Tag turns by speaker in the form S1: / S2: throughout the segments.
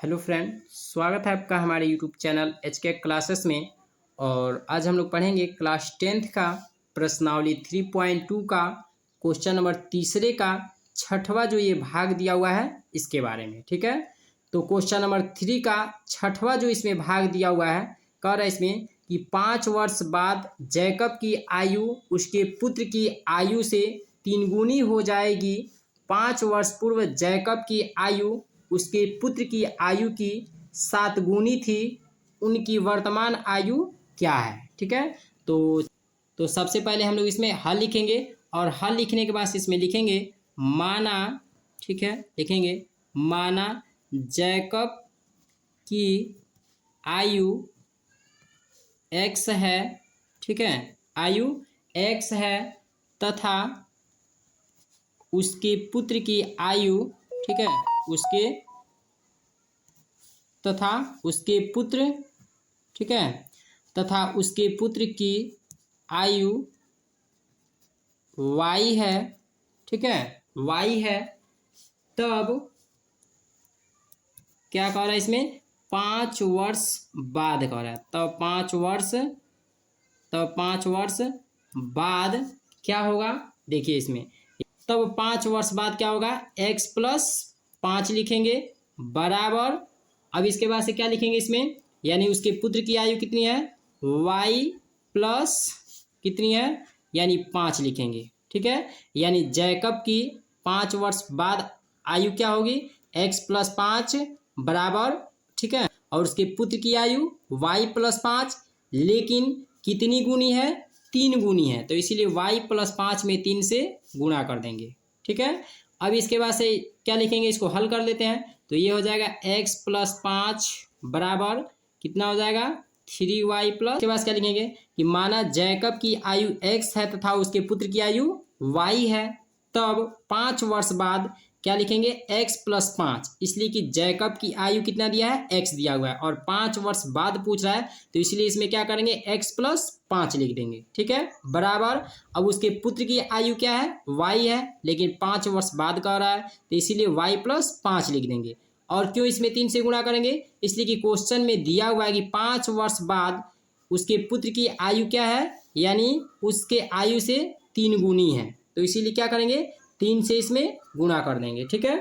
S1: Hello friend, स्वागत है आपका हमारे यूट्यूब चैनल HK क्लासेस में। और आज हम लोग पढ़ेंगे क्लास 10th का प्रश्नावली 3.2 का क्वेश्चन नंबर तीसरे का छठवां जो ये भाग दिया हुआ है इसके बारे में। ठीक है, तो क्वेश्चन नंबर 3 का छठवां जो इसमें भाग दिया हुआ है, कह रहा है इसमें कि 5 वर्ष बाद जैकब की आयु उसके पुत्र की आयु से 3 गुनी हो जाएगी। 5 वर्ष पूर्व जैकब की आयु उसके पुत्र की आयु की 7 गुनी थी। उनकी वर्तमान आयु क्या है? ठीक है, तो सबसे पहले हम लोग इसमें हल लिखेंगे और हल लिखने के बाद इसमें लिखेंगे माना। ठीक है, लिखेंगे माना जैकब की आयु x है। ठीक है, आयु x है तथा उसके पुत्र की आयु, ठीक है, उसके पुत्र, ठीक है, तथा उसके पुत्र की आयु y है। ठीक है, y है। तब क्या कह रहा है इसमें 5 वर्ष बाद कह रहा है। तब 5 वर्ष बाद क्या होगा, देखिए इसमें तब 5 वर्ष बाद क्या होगा, x प्लस 5 लिखेंगे बराबर। अब इसके बाद से क्या लिखेंगे इसमें, यानी उसके पुत्र की आयु कितनी है, y प्लस कितनी है, यानी 5 लिखेंगे। ठीक है, यानी जैकब की 5 वर्ष बाद आयु क्या होगी, x प्लस 5 बराबर, ठीक है, और उसके पुत्र की आयु y प्लस 5, लेकिन कितनी गुनी है, 3 गुनी है, तो इसीलिए y प्लस 5 में 3 से गुणा कर देंगे। ठीक है, अब इसके बाद से क्या लिखेंगे, इसको हल कर लेते हैं। तो ये हो जाएगा x प्लस 5 बराबर कितना हो जाएगा, 3y प्लस, के बाद क्या लिखेंगे कि माना जैकब की आयु x है तथा उसके पुत्र की आयु y है। तब 5 वर्ष बाद क्या लिखेंगे, x प्लस 5, इसलिए कि जैकब की आयु कितना दिया है, x दिया हुआ है और 5 वर्ष बाद पूछ रहा है, तो इसलिए इसमें क्या करेंगे, x प्लस 5 लिख देंगे। ठीक है, बराबर। अब उसके पुत्र की आयु क्या है, y है, लेकिन 5 वर्ष बाद कह रहा है, तो इसीलिए y प्लस 5 लिख देंगे। और क्यों इसमें 3 से गुणा करेंगे, इसलिए कि क्वेश्चन में दिया हुआ है कि 5 वर्ष बाद उसके पुत्र की आयु क्या है, यानी उसके आयु से 3 गुनी है, तो इसीलिए क्या करेंगे, 3 से इसमें गुणा कर देंगे। ठीक है,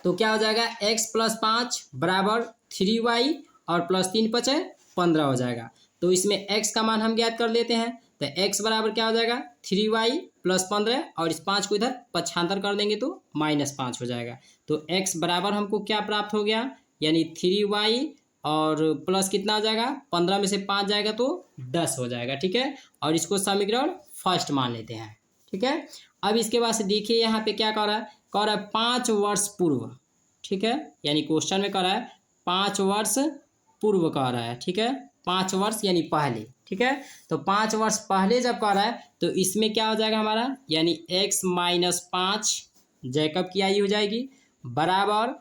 S1: तो क्या हो जाएगा, x प्लस 5 बराबर 3y और प्लस 3 5 15 हो जाएगा। तो इसमें x का मान हम ज्ञात कर लेते हैं, तो x बराबर क्या हो जाएगा, 3y प्लस 15, और इस 5 को इधर पक्षांतर कर देंगे तो -5 हो जाएगा। तो x बराबर हमको क्या प्राप्त हो गया, यानी 3y और प्लस कितना हो जाएगा, 15 में से 5 जाएगा तो 10 हो जाएगा। ठीक है, और इसको समीकरण फर्स्ट मान लेते हैं। ठीक है, अब इसके बाद से देखिए यहाँ पे क्या कह रहा है 5 वर्ष पूर्व। ठीक है, यानी क्वेश्चन में कह रहा है 5 वर्ष पूर्व कह रहा है। ठीक है, 5 वर्ष यानी पहले। ठीक है, तो 5 वर्ष पहले जब कह रहा है तो इसमें क्या हो जाएगा हमारा, यानी x माइनस 5 जैकब की आयु हो जाएगी बराबर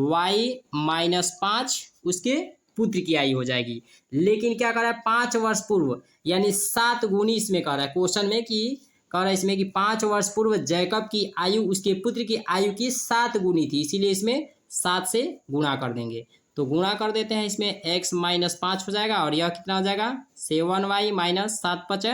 S1: y माइनस 5 उसके पुत्र की आयु हो जाएगी। लेकिन क्या कह रहा है, 5 वर्ष पूर्व यानी 7 गुनी इसमें कह रहा है क्वेश्चन में, कि कह रहा है इसमें कि 5 वर्ष पूर्व जैकब की आयु उसके पुत्र की आयु की 7 गुनी थी, इसीलिए इसमें 7 से गुणा कर देंगे। तो गुणा कर देते हैं, इसमें x माइनस 5 हो जाएगा और यह कितना हो जाएगा, 7y माइनस 7 5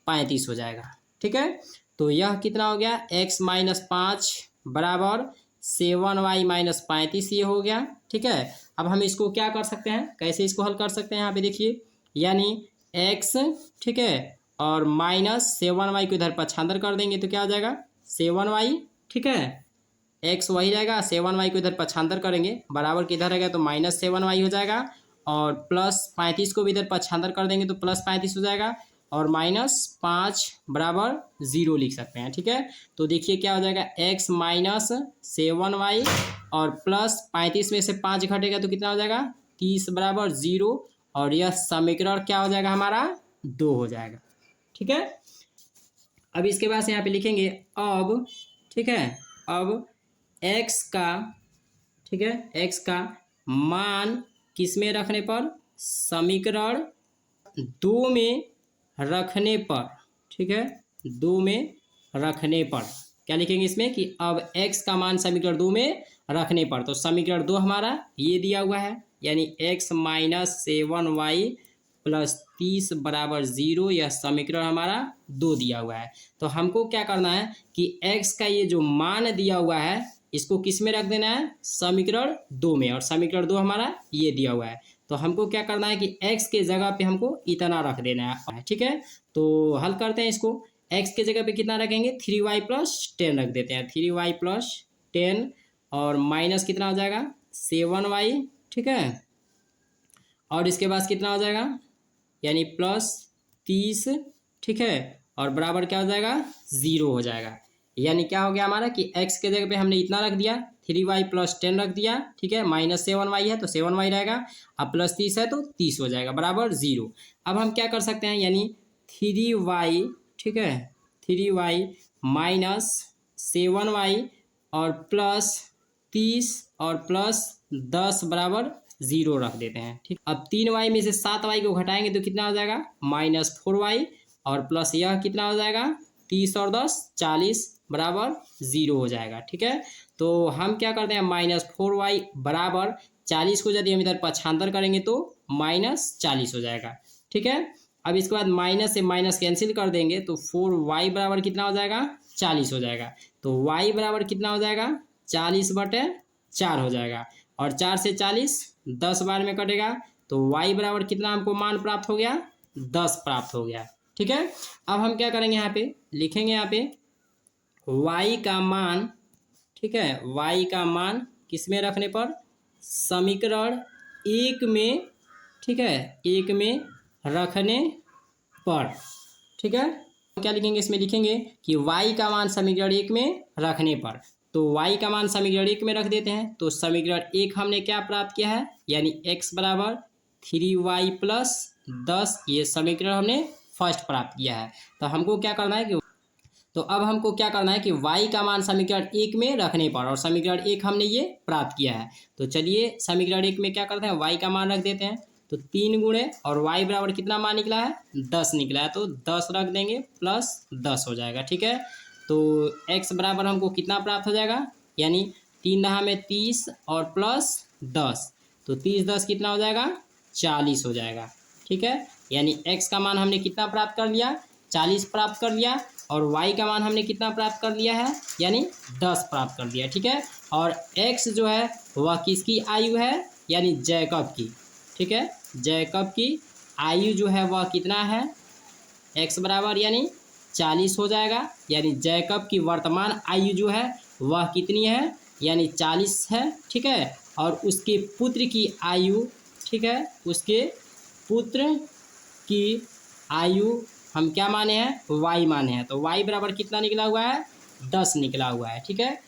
S1: 35 हो जाएगा। ठीक है, तो यह कितना हो गया, x माइनस 5 बराबर 7y माइनस 35 ये हो गया। ठीक है, अब हम इसको क्या कर सकते हैं, कैसे इसको हल कर सकते हैं, यहाँ पे देखिए, यानी x, ठीक है, और माइनस 7y को इधर पक्षांतर कर देंगे तो क्या हो जाएगा, 7y। ठीक है, x वही रहेगा, 7y को इधर पक्षांतर करेंगे बराबर के इधर रहेगा तो माइनस 7y हो जाएगा, और प्लस 35 को भी इधर पक्षांतर कर देंगे तो प्लस 35 हो जाएगा, और -5 बराबर 0 लिख सकते हैं। ठीक है, तो देखिए क्या हो जाएगा, x माइनस 7y और प्लस 35 में से 5 घटेगा तो कितना हो जाएगा, 30 बराबर 0, और यह समीकरण क्या हो जाएगा हमारा, 2 हो जाएगा। ठीक है, अब इसके बाद से यहाँ पे लिखेंगे अब, ठीक है, अब x का, ठीक है, x का मान किस में रखने पर, समीकरण 2 में रखने पर। ठीक है, 2 में रखने पर क्या लिखेंगे इसमें कि अब x का मान समीकरण 2 में रखने पर, तो समीकरण 2 हमारा ये दिया हुआ है, यानी x माइनस 7y प्लस 30 बराबर 0, यह समीकरण हमारा 2 दिया हुआ है। तो हमको क्या करना है कि x का ये जो मान दिया हुआ है इसको किस में रख देना है, समीकरण 2 में, और समीकरण 2 हमारा ये दिया हुआ है। तो हमको क्या करना है कि x के जगह पे हमको इतना रख देना है, ठीक है। तो हल करते हैं इसको, x के जगह पे कितना रखेंगे, 3y प्लस 10 रख देते हैं, 3y प्लस 10 और माइनस कितना हो जाएगा 7y, ठीक है, और इसके बाद कितना हो जाएगा यानी प्लस 30, ठीक है, और बराबर क्या हो जाएगा 0 हो जाएगा। यानी क्या हो गया हमारा कि x के जगह पे हमने इतना रख दिया, 3y प्लस 10 रख दिया, ठीक है, माइनस 7y है तो 7y रहेगा, अब प्लस 30 है तो 30 हो जाएगा बराबर 0। अब हम क्या कर सकते हैं, यानी 3y, ठीक है, 3y माइनस 7y और प्लस 30 और प्लस 10 बराबर 0 रख देते हैं, ठीक। अब 3y में से 7y को घटाएंगे तो कितना हो जाएगा माइनस 4y और प्लस यह कितना हो जाएगा 30 और 10 40 बराबर 0 हो जाएगा, ठीक है। तो हम क्या करते हैं माइनस 4y बराबर 40 को यदि हम इधर पक्षांतर करेंगे तो माइनस 40 हो जाएगा, ठीक है। अब इसके बाद माइनस से माइनस कैंसिल कर देंगे तो 4y बराबर कितना हो जाएगा 40 हो जाएगा। तो y बराबर कितना हो जाएगा 40/4 हो जाएगा, और 4 से 40 10 बार में कटेगा, तो y बराबर कितना हमको मान प्राप्त हो गया 10 प्राप्त हो गया, ठीक है। अब हम क्या करेंगे, यहाँ पे लिखेंगे, यहाँ पे y का मान, ठीक है, y का मान किस में रखने पर, समीकरण 1 में, ठीक है, 1 में रखने पर, ठीक है। क्या लिखेंगे इसमें, लिखेंगे कि y का मान समीकरण 1 में रखने पर, तो y का मान समीकरण 1 में रख देते हैं। तो समीकरण 1 हमने क्या प्राप्त किया है, यानी x बराबर 3y प्लस 10, ये समीकरण हमने फर्स्ट प्राप्त किया है। तो हमको क्या करना है कि, तो अब हमको क्या करना है कि y का मान समीकरण 1 में रखने पर, और समीकरण 1 हमने ये प्राप्त किया है। तो चलिए समीकरण 1 में क्या करते हैं, y का मान रख देते हैं, तो 3 गुणे और y बराबर कितना मान निकला है 10 निकला है, तो 10 रख देंगे प्लस 10 हो जाएगा, ठीक है। तो x बराबर हमको कितना प्राप्त हो जाएगा, यानी 3 दहा में 30 और प्लस 10, तो 30 10 कितना हो जाएगा 40 हो जाएगा, ठीक है। यानी x का मान हमने कितना प्राप्त कर लिया 40 प्राप्त कर लिया, और y का मान हमने कितना प्राप्त कर लिया है, यानी 10 प्राप्त कर लिया, ठीक है। और x जो है वह किसकी आयु है, यानी जैकब की, ठीक है, जैकब की आयु जो है वह कितना है, x बराबर यानी 40 हो जाएगा, यानी जैकब की वर्तमान आयु जो है वह कितनी है, यानी 40 है, ठीक है। और उसके पुत्र की आयु, ठीक है, उसके पुत्र की आयु हम क्या माने हैं y माने हैं, तो y बराबर कितना निकला हुआ है 10 निकला हुआ है, ठीक है।